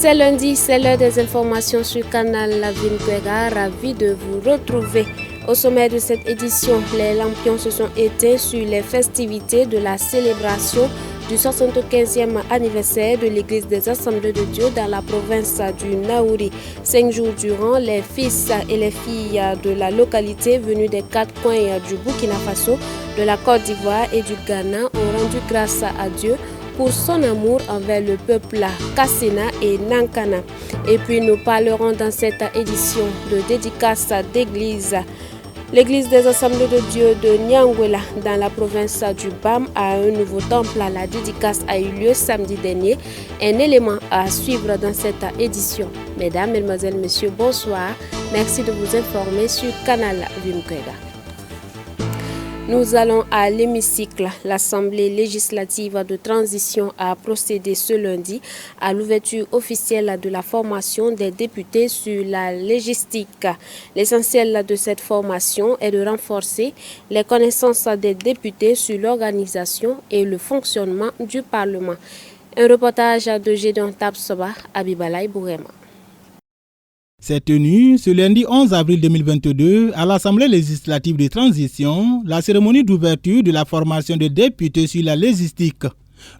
C'est lundi, c'est l'heure des informations sur Canal Vinkwega. Ravi de vous retrouver. Au sommet de cette édition, les lampions se sont éteints sur les festivités de la célébration du 75e anniversaire de l'Église des Assemblées de Dieu dans la province du Naouri. 5 jours durant, les fils et les filles de la localité venus des 4 coins du Burkina Faso, de la Côte d'Ivoire et du Ghana ont rendu grâce à Dieu pour son amour envers le peuple Kassena et Nankana. Et puis nous parlerons dans cette édition de dédicace d'église. L'église des Assemblées de Dieu de Nyangwela dans la province du BAM a un nouveau temple. La dédicace a eu lieu samedi dernier. Un élément à suivre dans cette édition. Mesdames, Mesdemoiselles, Messieurs, bonsoir. Merci de vous informer sur Canal Vinkwega. Nous allons à l'hémicycle. L'Assemblée législative de transition a procédé ce lundi à l'ouverture officielle de la formation des députés sur la légistique. L'essentiel de cette formation est de renforcer les connaissances des députés sur l'organisation et le fonctionnement du Parlement. Un reportage de Gédéon Tapsoba, Abibalaï Bourema. C'est tenu ce lundi 11 avril 2022 à l'Assemblée législative de transition, la cérémonie d'ouverture de la formation des députés sur la légistique.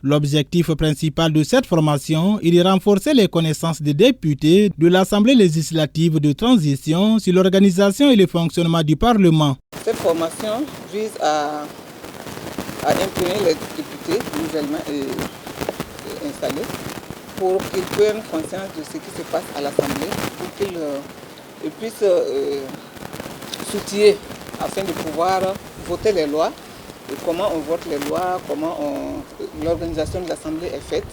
L'objectif principal de cette formation est de renforcer les connaissances des députés de l'Assemblée législative de transition sur l'organisation et le fonctionnement du Parlement. Cette formation vise à imprégner les députés nouvellement installés pour qu'ils prennent conscience de ce qui se passe à l'Assemblée, pour qu'ils puissent s'outiller afin de pouvoir voter les lois, et comment on vote les lois, comment l'organisation de l'Assemblée est faite.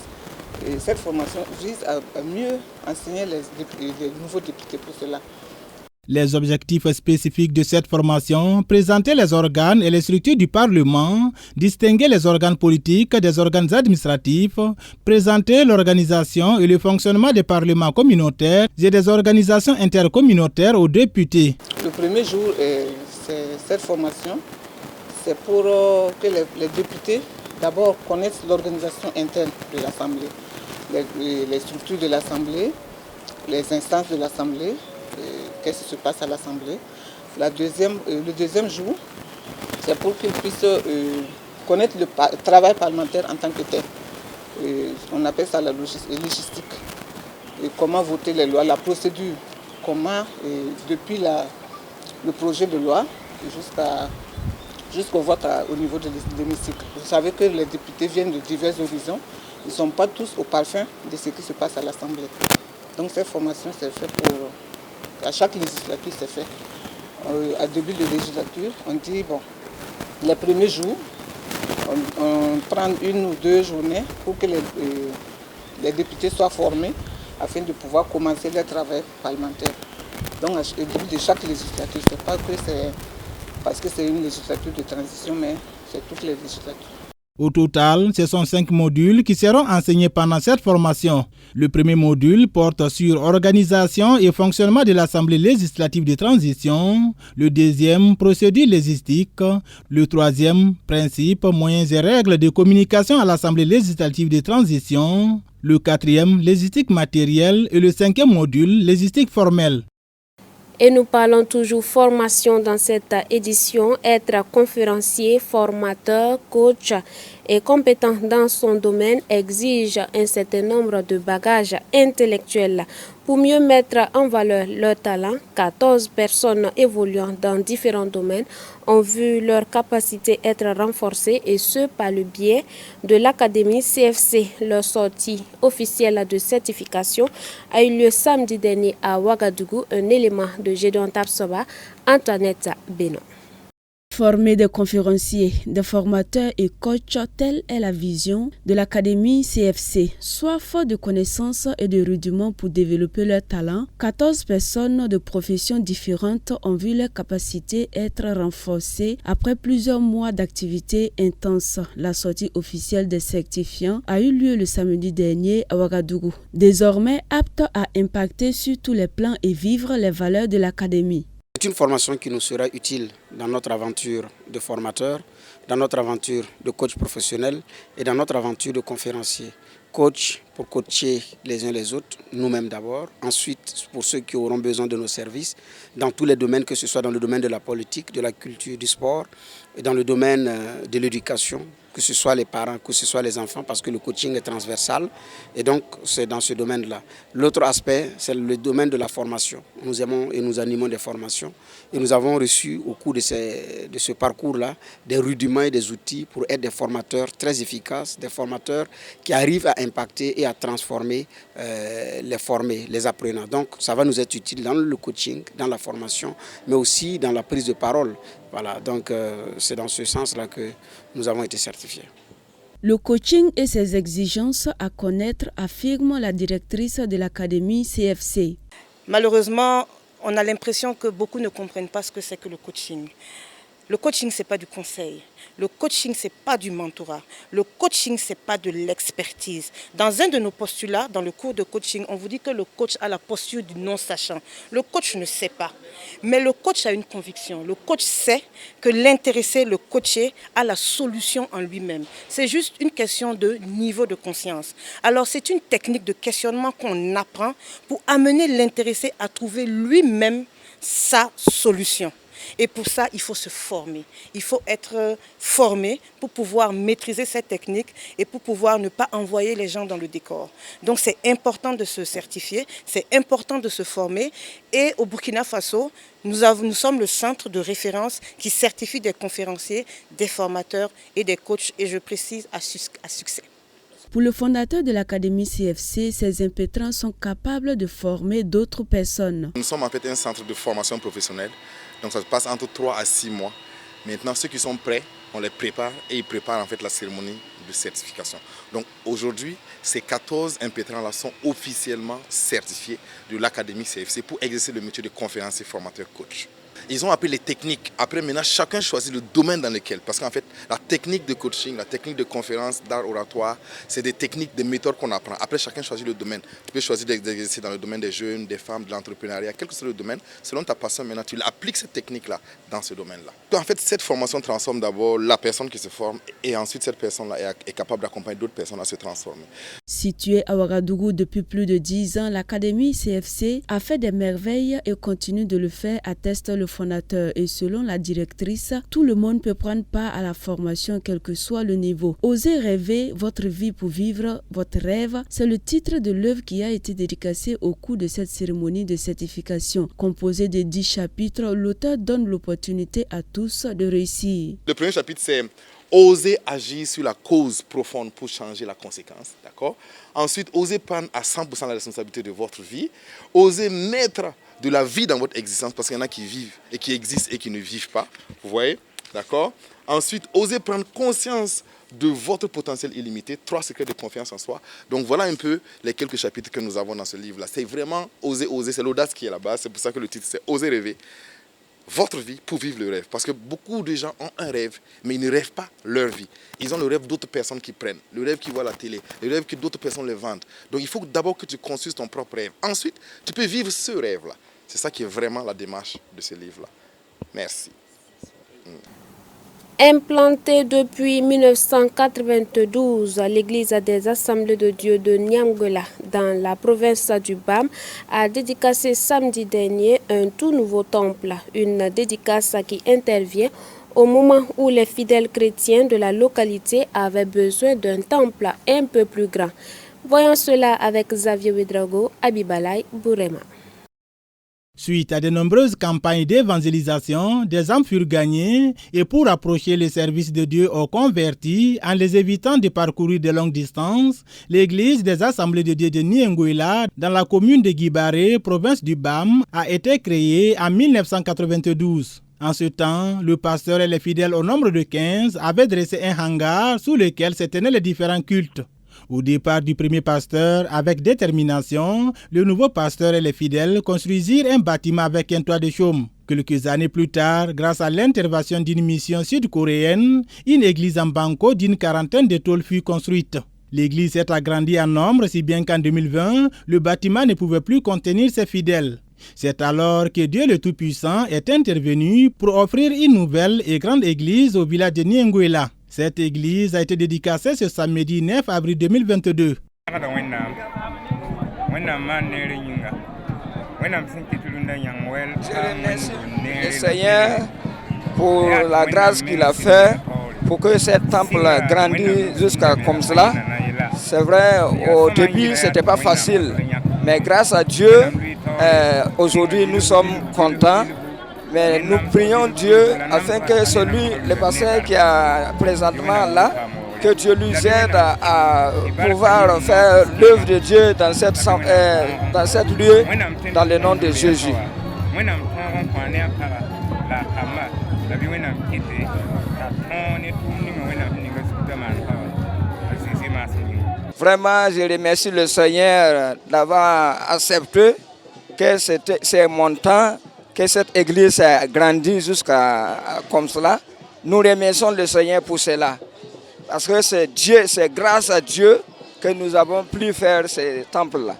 Et cette formation vise à mieux enseigner les nouveaux députés pour cela. Les objectifs spécifiques de cette formation, présenter les organes et les structures du Parlement, distinguer les organes politiques des organes administratifs, présenter l'organisation et le fonctionnement des parlements communautaires et des organisations intercommunautaires aux députés. Le premier jour, cette formation, c'est pour que les députés d'abord connaissent l'organisation interne de l'Assemblée, les structures de l'Assemblée, les instances de l'Assemblée, qu'est-ce qui se passe à l'Assemblée. Le deuxième jour, c'est pour qu'ils puissent connaître le travail parlementaire en tant que tel. On appelle ça la légistique. Et comment voter les lois, la procédure, comment, depuis le projet de loi jusqu'au vote au niveau de l'hémicycle. Vous savez que les députés viennent de divers horizons. Ils ne sont pas tous au parfum de ce qui se passe à l'Assemblée. Donc cette formation, c'est fait à chaque législature, c'est fait. À début de législature, on dit, bon, les premiers jours, on prend 1 ou 2 journées pour que les députés soient formés afin de pouvoir commencer leur travail parlementaire. Donc, au début de chaque législature, ce n'est pas que c'est parce que c'est une législature de transition, mais c'est toutes les législatures. Au total, ce sont 5 modules qui seront enseignés pendant cette formation. Le premier module porte sur organisation et fonctionnement de l'Assemblée législative de transition. Le deuxième, procédure légistique. Le troisième, principes, moyens et règles de communication à l'Assemblée législative de transition. Le quatrième, légistique matérielle. Et le cinquième module, légistique formelle. Et nous parlons toujours formation dans cette édition. Être conférencier, formateur, coach et compétent dans son domaine exige un certain nombre de bagages intellectuels. Pour mieux mettre en valeur leur talent, 14 personnes évoluant dans différents domaines ont vu leur capacité être renforcée et ce par le biais de l'Académie CFC. Leur sortie officielle de certification a eu lieu samedi dernier à Ouagadougou, un élément de Gédéon Tapsoba, Antoinette Beno. Former des conférenciers, des formateurs et coachs, telle est la vision de l'Académie CFC. Soit fort de connaissances et de rudiments pour développer leur talent, 14 personnes de professions différentes ont vu leurs capacités être renforcées après plusieurs mois d'activités intenses. La sortie officielle des certifiants a eu lieu le samedi dernier à Ouagadougou. Désormais apte à impacter sur tous les plans et vivre les valeurs de l'Académie. C'est une formation qui nous sera utile dans notre aventure de formateur, dans notre aventure de coach professionnel et dans notre aventure de conférencier. Coach pour coacher les uns les autres, nous-mêmes d'abord. Ensuite, pour ceux qui auront besoin de nos services, dans tous les domaines, que ce soit dans le domaine de la politique, de la culture, du sport, et dans le domaine de l'éducation, que ce soit les parents, que ce soit les enfants, parce que le coaching est transversal. Et donc, c'est dans ce domaine-là. L'autre aspect, c'est le domaine de la formation. Nous aimons et nous animons des formations. Et nous avons reçu, au cours de ce parcours-là, des rudiments et des outils pour être des formateurs très efficaces, des formateurs qui arrivent à impacter et à transformer les formés, les apprenants. Donc, ça va nous être utile dans le coaching, dans la formation, mais aussi dans la prise de parole. Voilà, donc c'est dans ce sens-là que nous avons été certifiés. Le coaching et ses exigences à connaître, affirme la directrice de l'académie CFC. Malheureusement, on a l'impression que beaucoup ne comprennent pas ce que c'est que le coaching. Le coaching, ce n'est pas du conseil. Le coaching, ce n'est pas du mentorat. Le coaching, ce n'est pas de l'expertise. Dans un de nos postulats, dans le cours de coaching, on vous dit que le coach a la posture du non-sachant. Le coach ne sait pas. Mais le coach a une conviction. Le coach sait que l'intéressé, le coaché, a la solution en lui-même. C'est juste une question de niveau de conscience. Alors, c'est une technique de questionnement qu'on apprend pour amener l'intéressé à trouver lui-même sa solution. Et pour ça, il faut se former. Il faut être formé pour pouvoir maîtriser cette technique et pour pouvoir ne pas envoyer les gens dans le décor. Donc c'est important de se certifier, c'est important de se former. Et au Burkina Faso, nous sommes le centre de référence qui certifie des conférenciers, des formateurs et des coachs, et je précise à succès. Pour le fondateur de l'académie CFC, ces impétrants sont capables de former d'autres personnes. Nous sommes en fait un centre de formation professionnelle, donc ça se passe entre 3 à 6 mois. Maintenant, ceux qui sont prêts, on les prépare et ils préparent en fait la cérémonie de certification. Donc aujourd'hui, ces 14 impétrants-là sont officiellement certifiés de l'académie CFC pour exercer le métier de conférencier, formateur, coach. Ils ont appris les techniques. Après, maintenant, chacun choisit le domaine dans lequel. Parce qu'en fait, la technique de coaching, la technique de conférence, d'art oratoire, c'est des techniques, des méthodes qu'on apprend. Après, chacun choisit le domaine. Tu peux choisir d'exercer dans le domaine des jeunes, des femmes, de l'entrepreneuriat, quel que soit le domaine. Selon ta passion, maintenant, tu appliques cette technique-là dans ce domaine-là. En fait, cette formation transforme d'abord la personne qui se forme et ensuite, cette personne-là est capable d'accompagner d'autres personnes à se transformer. Située à Ouagadougou depuis plus de 10 ans, l'académie CFC a fait des merveilles et continue de le faire, atteste le fondateur. Et selon la directrice, tout le monde peut prendre part à la formation, quel que soit le niveau. Osez rêver votre vie pour vivre votre rêve, c'est le titre de l'œuvre qui a été dédicacée au cours de cette cérémonie de certification. Composée de 10 chapitres, l'auteur donne l'opportunité à tous de réussir. Le premier chapitre, c'est oser agir sur la cause profonde pour changer la conséquence, d'accord? Ensuite, osez prendre à 100% la responsabilité de votre vie. Osez mettre de la vie dans votre existence, parce qu'il y en a qui vivent et qui existent et qui ne vivent pas, vous voyez, d'accord? Ensuite, osez prendre conscience de votre potentiel illimité, 3 secrets de confiance en soi. Donc voilà un peu les quelques chapitres que nous avons dans ce livre-là. C'est vraiment oser, c'est l'audace qui est là-bas, c'est pour ça que le titre c'est oser rêver votre vie pour vivre le rêve. Parce que beaucoup de gens ont un rêve, mais ils ne rêvent pas leur vie. Ils ont le rêve d'autres personnes qui prennent, le rêve qui voient la télé, le rêve que d'autres personnes les vendent. Donc il faut d'abord que tu construises ton propre rêve. Ensuite, tu peux vivre ce rêve-là. C'est ça qui est vraiment la démarche de ce livre-là. Merci. Implantée depuis 1992, l'église des Assemblées de Dieu de Niamgola, dans la province du BAM, a dédicacé samedi dernier un tout nouveau temple. Une dédicace qui intervient au moment où les fidèles chrétiens de la localité avaient besoin d'un temple un peu plus grand. Voyons cela avec Xavier Ouedraogo, Abibalay, Bourema. Suite à de nombreuses campagnes d'évangélisation, des âmes furent gagnées et pour approcher les services de Dieu aux convertis en les évitant de parcourir de longues distances, l'église des Assemblées de Dieu de Nienguela, dans la commune de Guibaré, province du BAM, a été créée en 1992. En ce temps, le pasteur et les fidèles au nombre de 15 avaient dressé un hangar sous lequel se tenaient les différents cultes. Au départ du premier pasteur, avec détermination, le nouveau pasteur et les fidèles construisirent un bâtiment avec un toit de chaume. Quelques années plus tard, grâce à l'intervention d'une mission sud-coréenne, une église en banco d'une quarantaine de tôles fut construite. L'église s'est agrandie en nombre, si bien qu'en 2020, le bâtiment ne pouvait plus contenir ses fidèles. C'est alors que Dieu le Tout-Puissant est intervenu pour offrir une nouvelle et grande église au village de Nienguela. Cette église a été dédicacée ce samedi 9 avril 2022. Le Seigneur pour la grâce qu'il a fait pour que ce temple grandisse jusqu'à comme cela. C'est vrai, au début, ce n'était pas facile. Mais grâce à Dieu, aujourd'hui, nous sommes contents. Mais nous prions Dieu afin que le pasteur qui est présentement là, que Dieu lui aide à pouvoir faire l'œuvre de Dieu dans cette lieu, dans le nom de Jésus. Vraiment, je remercie le Seigneur d'avoir accepté que c'est mon temps, que cette église a grandi jusqu'à comme cela. Nous remercions le Seigneur pour cela. Parce que c'est Dieu, c'est grâce à Dieu que nous avons pu faire ce temple-là.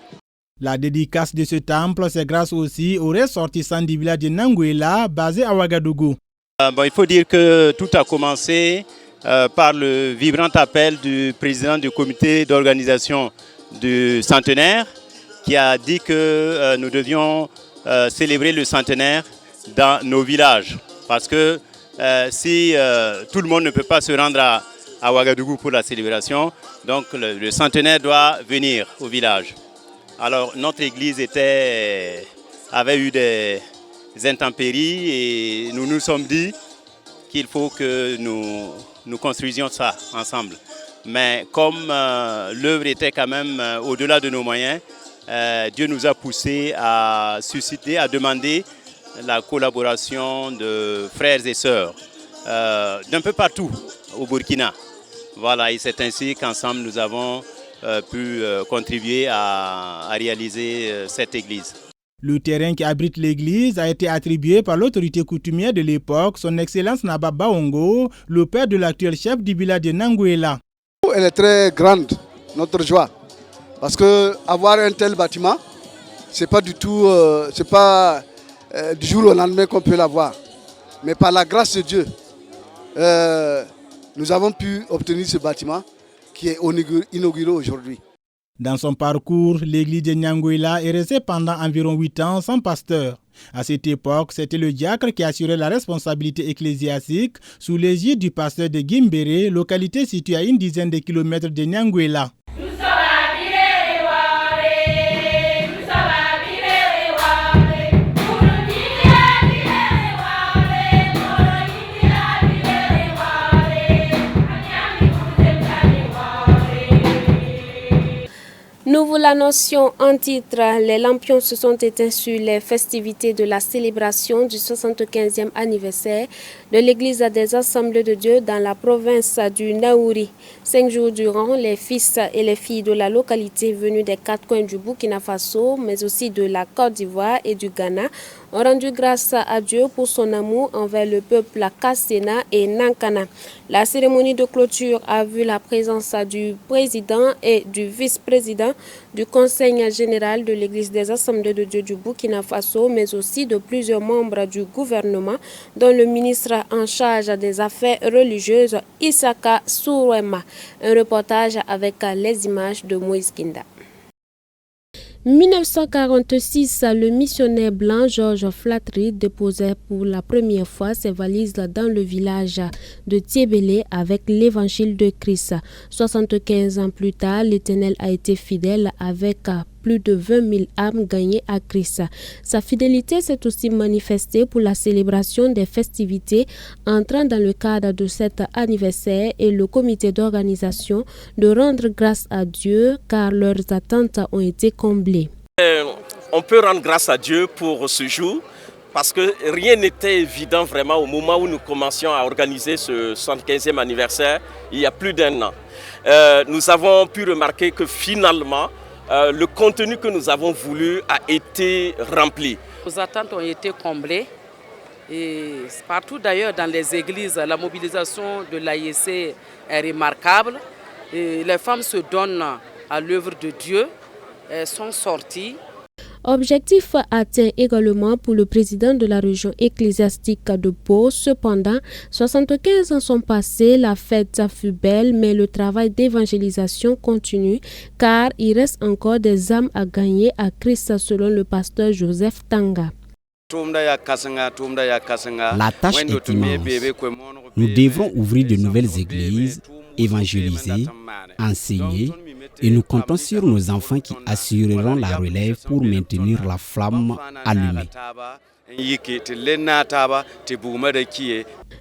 La dédicace de ce temple, c'est grâce aussi aux ressortissants du village de Nanguela, basé à Ouagadougou. Il faut dire que tout a commencé par le vibrant appel du président du comité d'organisation du centenaire qui a dit que nous devions célébrer le centenaire dans nos villages. Parce que si tout le monde ne peut pas se rendre à Ouagadougou pour la célébration, donc le centenaire doit venir au village. Alors notre église avait eu des intempéries et nous nous sommes dit qu'il faut que nous construisions ça ensemble. Mais comme l'œuvre était quand même au-delà de nos moyens, Dieu nous a poussés à susciter, à demander la collaboration de frères et sœurs d'un peu partout au Burkina. Voilà, et c'est ainsi qu'ensemble nous avons pu contribuer à réaliser cette église. Le terrain qui abrite l'église a été attribué par l'autorité coutumière de l'époque, son Excellence Naba Baongo, le père de l'actuel chef du village de Nanguela. Elle est très grande, notre joie, parce que avoir un tel bâtiment, c'est pas du tout, c'est pas du jour au lendemain qu'on peut l'avoir. Mais par la grâce de Dieu, nous avons pu obtenir ce bâtiment qui est inauguré aujourd'hui. Dans son parcours, l'église de Nanguela est restée pendant environ 8 ans sans pasteur. À cette époque, c'était le diacre qui assurait la responsabilité ecclésiastique sous l'égide du pasteur de Gimbere, localité située à une dizaine de kilomètres de Nanguela. Nous vous l'annoncions en titre, les lampions se sont éteints sur les festivités de la célébration du 75e anniversaire de l'église des Assemblées de Dieu dans la province du Naouri. 5 jours durant, les fils et les filles de la localité venus des 4 coins du Burkina Faso, mais aussi de la Côte d'Ivoire et du Ghana, ont rendu grâce à Dieu pour son amour envers le peuple Kassena et Nankana. La cérémonie de clôture a vu la présence du président et du vice-président du Conseil général de l'Église des Assemblées de Dieu du Burkina Faso, mais aussi de plusieurs membres du gouvernement, dont le ministre en charge des affaires religieuses, Issaka Sourouema. Un reportage avec les images de Moïse Kinda. 1946, le missionnaire blanc Georges Flattery déposait pour la première fois ses valises dans le village de Tiébélé avec l'évangile de Christ. 75 ans plus tard, l'Éternel a été fidèle avec plus de 20 000 âmes gagnées à Christ. Sa fidélité s'est aussi manifestée pour la célébration des festivités entrant dans le cadre de cet anniversaire et le comité d'organisation de rendre grâce à Dieu car leurs attentes ont été comblées. On peut rendre grâce à Dieu pour ce jour parce que rien n'était évident vraiment au moment où nous commencions à organiser ce 75e anniversaire il y a plus d'1 an. Nous avons pu remarquer que finalement, le contenu que nous avons voulu a été rempli. Nos attentes ont été comblées et partout d'ailleurs dans les églises, la mobilisation de l'AIC est remarquable. Et les femmes se donnent à l'œuvre de Dieu, elles sont sorties. Objectif atteint également pour le président de la région ecclésiastique de Pau. Cependant, 75 ans sont passés, la fête fut belle, mais le travail d'évangélisation continue car il reste encore des âmes à gagner à Christ selon le pasteur Joseph Tanga. La tâche est immense. Nous devrons ouvrir de nouvelles églises, évangéliser, enseigner et nous comptons sur nos enfants qui assureront la relève pour maintenir la flamme allumée.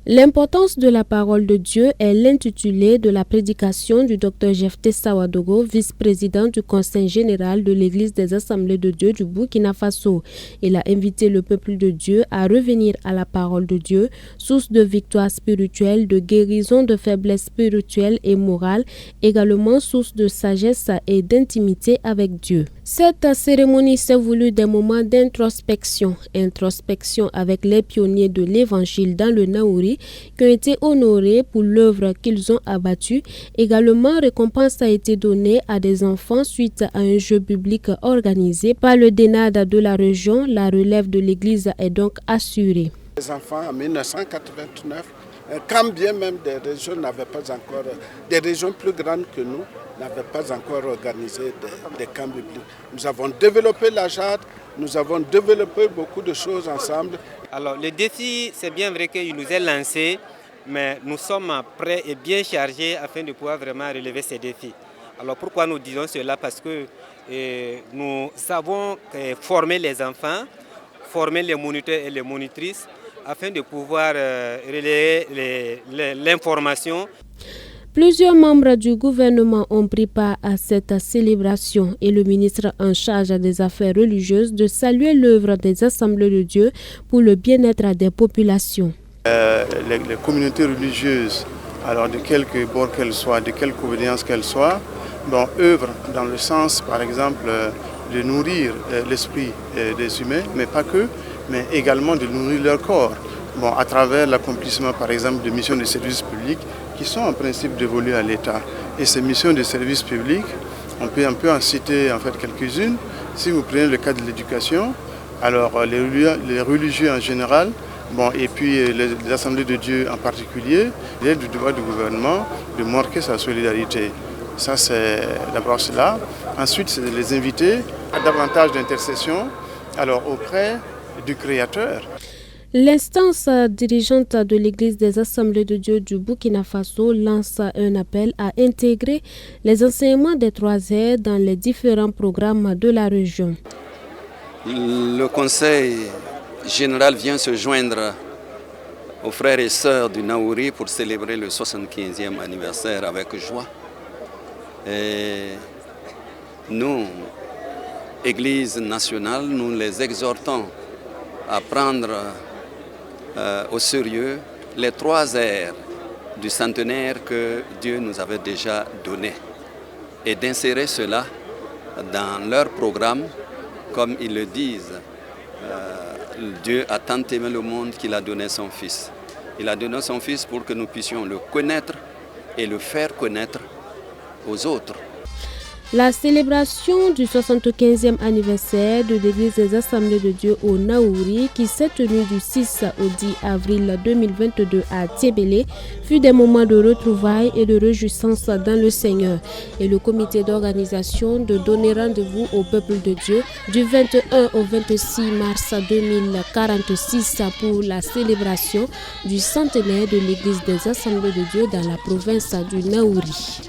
L'importance de la parole de Dieu est l'intitulé de la prédication du Dr Jephté Sawadogo, vice-président du Conseil général de l'Église des Assemblées de Dieu du Burkina Faso. Il a invité le peuple de Dieu à revenir à la parole de Dieu, source de victoire spirituelle, de guérison de faiblesse spirituelle et morale, également source de sagesse et d'intimité avec Dieu. Cette cérémonie s'est voulue des moments d'introspection avec les pionniers de l'Évangile dans le Naouri qui ont été honorés pour l'œuvre qu'ils ont abattue. Également, récompense a été donnée à des enfants suite à un jeu biblique organisé par le DENAD de la région. La relève de l'Église est donc assurée. Les enfants en 1989, quand bien même des régions n'avaient pas encore, des régions plus grandes que nous n'avaient pas encore organisé des camps bibliques. Nous avons développé la JAD, nous avons développé beaucoup de choses ensemble. Alors le défi, c'est bien vrai qu'il nous est lancé, mais nous sommes prêts et bien chargés afin de pouvoir vraiment relever ces défis. Alors pourquoi nous disons cela? Parce que nous savons former les enfants, former les moniteurs et les monitrices afin de pouvoir relayer l'information. Plusieurs membres du gouvernement ont pris part à cette célébration et le ministre en charge des affaires religieuses de saluer l'œuvre des Assemblées de Dieu pour le bien-être des populations. Les communautés religieuses, alors de quelque bord qu'elles soient, de quelque obédience qu'elles soient, œuvrent dans le sens, par exemple, de nourrir l'esprit des humains, mais pas que, mais également de nourrir leur corps, à travers l'accomplissement, par exemple, de missions de service public qui sont en principe dévolues à l'État. Et ces missions de service public, on peut en citer en fait quelques-unes. Si vous prenez le cas de l'éducation, alors les religieux en général, et puis les assemblées de Dieu en particulier, il est du devoir du gouvernement de marquer sa solidarité. Ça, c'est d'abord cela. Ensuite, c'est de les inviter à davantage d'intercession auprès du Créateur. L'instance dirigeante de l'Église des Assemblées de Dieu du Burkina Faso lance un appel à intégrer les enseignements des 3R dans les différents programmes de la région. Le Conseil général vient se joindre aux frères et sœurs du Naouri pour célébrer le 75e anniversaire avec joie. Et nous, Église nationale, nous les exhortons à prendre au sérieux les 3 R du centenaire que Dieu nous avait déjà donné et d'insérer cela dans leur programme, comme ils le disent. Dieu a tant aimé le monde qu'il a donné son Fils. Il a donné son Fils pour que nous puissions le connaître et le faire connaître aux autres. La célébration du 75e anniversaire de l'Église des Assemblées de Dieu au Naouri, qui s'est tenue du 6 au 10 avril 2022 à Tiébélé, fut des moments de retrouvailles et de réjouissance dans le Seigneur. Et le comité d'organisation de donner rendez-vous au peuple de Dieu du 21 au 26 mars 2046 pour la célébration du centenaire de l'Église des Assemblées de Dieu dans la province du Naouri.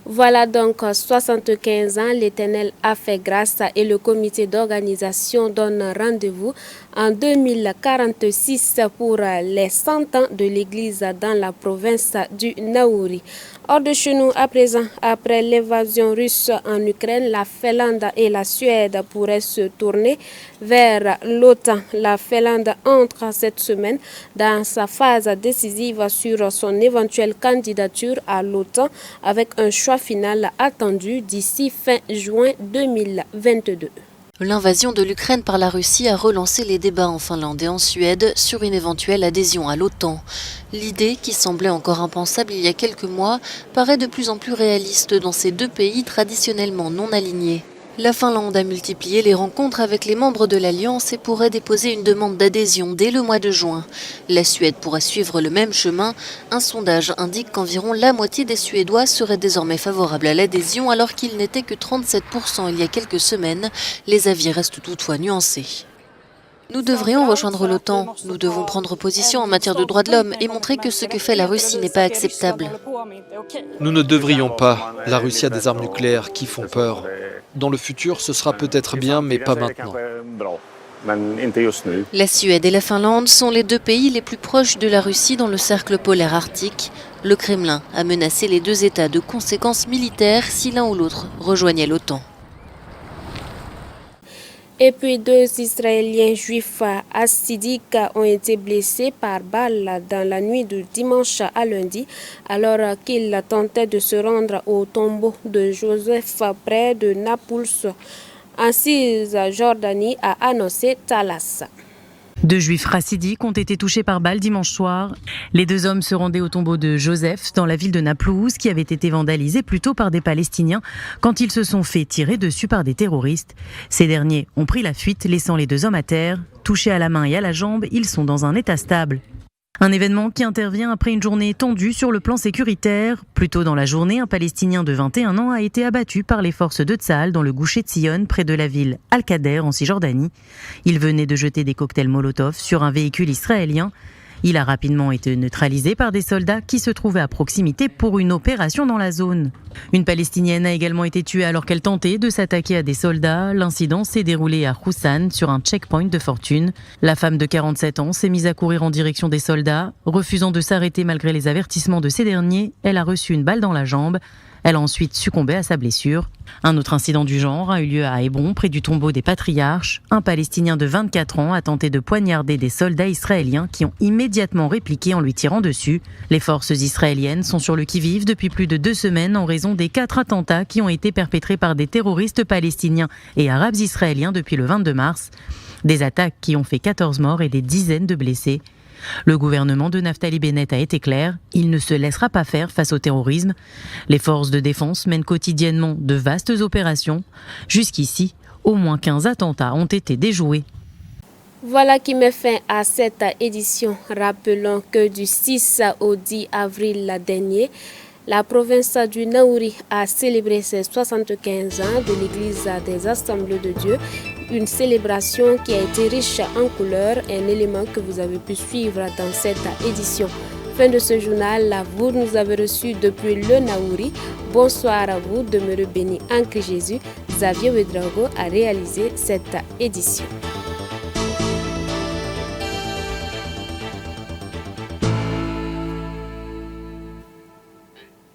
Voilà donc 75 ans, l'Éternel a fait grâce et le comité d'organisation donne rendez-vous en 2046 pour les 100 ans de l'Église dans la province du Naouri. Hors de chez nous, à présent, après l'invasion russe en Ukraine, la Finlande et la Suède pourraient se tourner vers l'OTAN. La Finlande entre cette semaine dans sa phase décisive sur son éventuelle candidature à l'OTAN avec un choix final attendu d'ici fin juin 2022. L'invasion de l'Ukraine par la Russie a relancé les débats en Finlande et en Suède sur une éventuelle adhésion à l'OTAN. L'idée, qui semblait encore impensable il y a quelques mois, paraît de plus en plus réaliste dans ces deux pays traditionnellement non alignés. La Finlande a multiplié les rencontres avec les membres de l'Alliance et pourrait déposer une demande d'adhésion dès le mois de juin. La Suède pourrait suivre le même chemin. Un sondage indique qu'environ la moitié des Suédois seraient désormais favorables à l'adhésion alors qu'il n'était que 37% il y a quelques semaines. Les avis restent toutefois nuancés. Nous devrions rejoindre l'OTAN. Nous devons prendre position en matière de droits de l'homme et montrer que ce que fait la Russie n'est pas acceptable. Nous ne devrions pas. La Russie a des armes nucléaires qui font peur. Dans le futur, ce sera peut-être bien, mais pas maintenant. La Suède et la Finlande sont les deux pays les plus proches de la Russie dans le cercle polaire arctique. Le Kremlin a menacé les deux États de conséquences militaires si l'un ou l'autre rejoignait l'OTAN. Et puis 2 Israéliens juifs hassidiques ont été blessés par balle dans la nuit de dimanche à lundi alors qu'ils tentaient de se rendre au tombeau de Joseph près de Naplouse, en Cisjordanie, a annoncé Talas. 2 juifs chassidiques ont été touchés par balle dimanche soir. Les 2 hommes se rendaient au tombeau de Joseph dans la ville de Naplouse qui avait été vandalisé plus tôt par des Palestiniens quand ils se sont fait tirer dessus par des terroristes. Ces derniers ont pris la fuite laissant les 2 hommes à terre. Touchés à la main et à la jambe, ils sont dans un état stable. Un événement qui intervient après une journée tendue sur le plan sécuritaire. Plus tôt dans la journée, un Palestinien de 21 ans a été abattu par les forces de Tsahal dans le Goucher Tzion, près de la ville Al-Kader en Cisjordanie. Il venait de jeter des cocktails Molotov sur un véhicule israélien. Il a rapidement été neutralisé par des soldats qui se trouvaient à proximité pour une opération dans la zone. Une Palestinienne a également été tuée alors qu'elle tentait de s'attaquer à des soldats. L'incident s'est déroulé à Khoussan, sur un checkpoint de fortune. La femme de 47 ans s'est mise à courir en direction des soldats. Refusant de s'arrêter malgré les avertissements de ces derniers, elle a reçu une balle dans la jambe. Elle a ensuite succombé à sa blessure. Un autre incident du genre a eu lieu à Hébron, près du tombeau des patriarches. Un Palestinien de 24 ans a tenté de poignarder des soldats israéliens qui ont immédiatement répliqué en lui tirant dessus. Les forces israéliennes sont sur le qui-vive depuis plus de 2 semaines en raison des 4 attentats qui ont été perpétrés par des terroristes palestiniens et arabes israéliens depuis le 22 mars. Des attaques qui ont fait 14 morts et des dizaines de blessés. Le gouvernement de Naftali Bennett a été clair, il ne se laissera pas faire face au terrorisme. Les forces de défense mènent quotidiennement de vastes opérations. Jusqu'ici, au moins 15 attentats ont été déjoués. Voilà qui met fin à cette édition. Rappelons que du 6 au 10 avril dernier, la province du Naouri a célébré ses 75 ans de l'Église des Assemblées de Dieu, une célébration qui a été riche en couleurs, un élément que vous avez pu suivre dans cette édition. Fin de ce journal, vous nous avez reçus depuis le Naouri. Bonsoir à vous, demeurez bénis en Christ Jésus. Xavier Ouedraogo a réalisé cette édition.